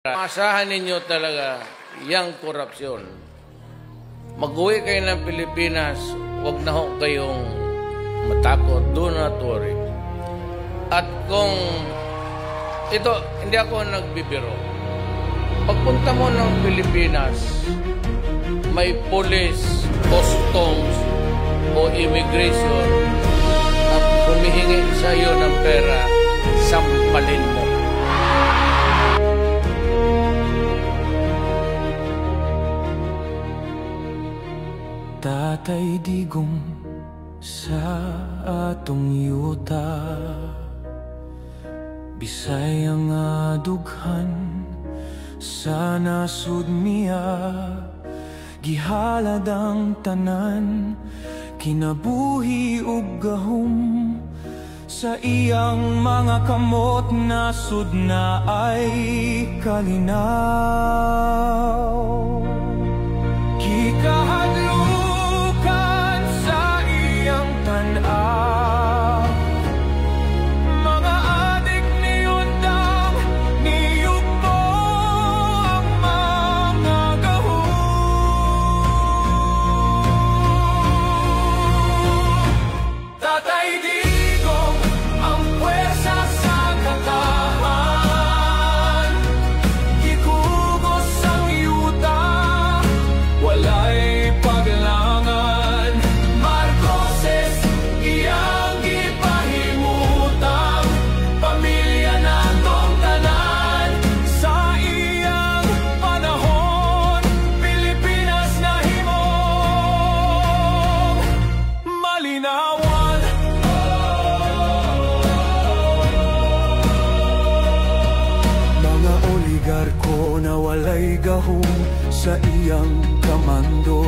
Asahan ninyo talaga yung korupsyon. Mag-uwi kayo ng Pilipinas, huwag na ho kayong matakot. Do not worry. At kung ito, hindi ako nagbibiro. Pagpunta mo ng Pilipinas, may police, customs, o immigration at humihingi sa iyo ng pera, sampalin mo. Tatay Digong sa atong yuta, Bisayang adughan sa nasud niya, gihalad ang tanan, kinabuhi ug gahom, sa iyang mga kamot nasud na ay kalinaw. Kikahadlukan sa iyang tanaw, mga adik ni undang, niyugto ang mga gahom. Tatay Digong, ang puwersa sa katahan, gikugos ang yuta, walay paglangan. Marcoses, iyang gipahimutang, pamilya natong tanan. Sa iyang panahon, Pilipinas na himong malinawan. Mga oligarko na walay gahom sa iyang kamando,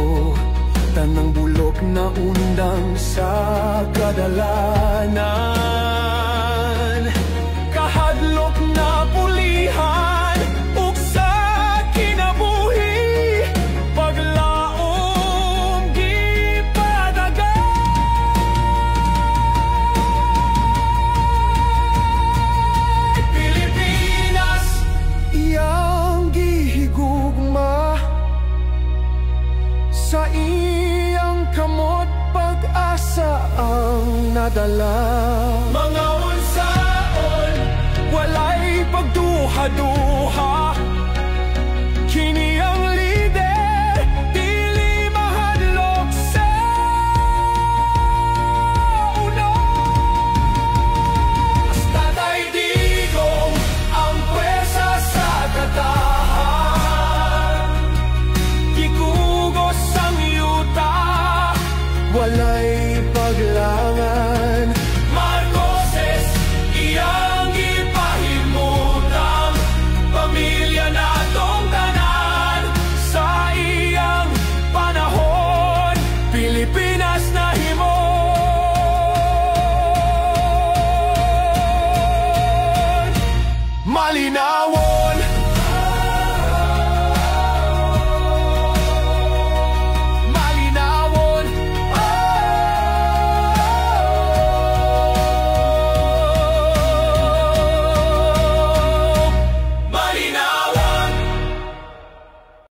tanang bulok na undang sa kadalanan, kahadlok na pulihan ug sa kinabuhi, paglaom gipadagan. Pilipinas, iyang gihigugma, sa iyang kamot pag-asa ang nadala. Mga unsaon, walay pagduhado,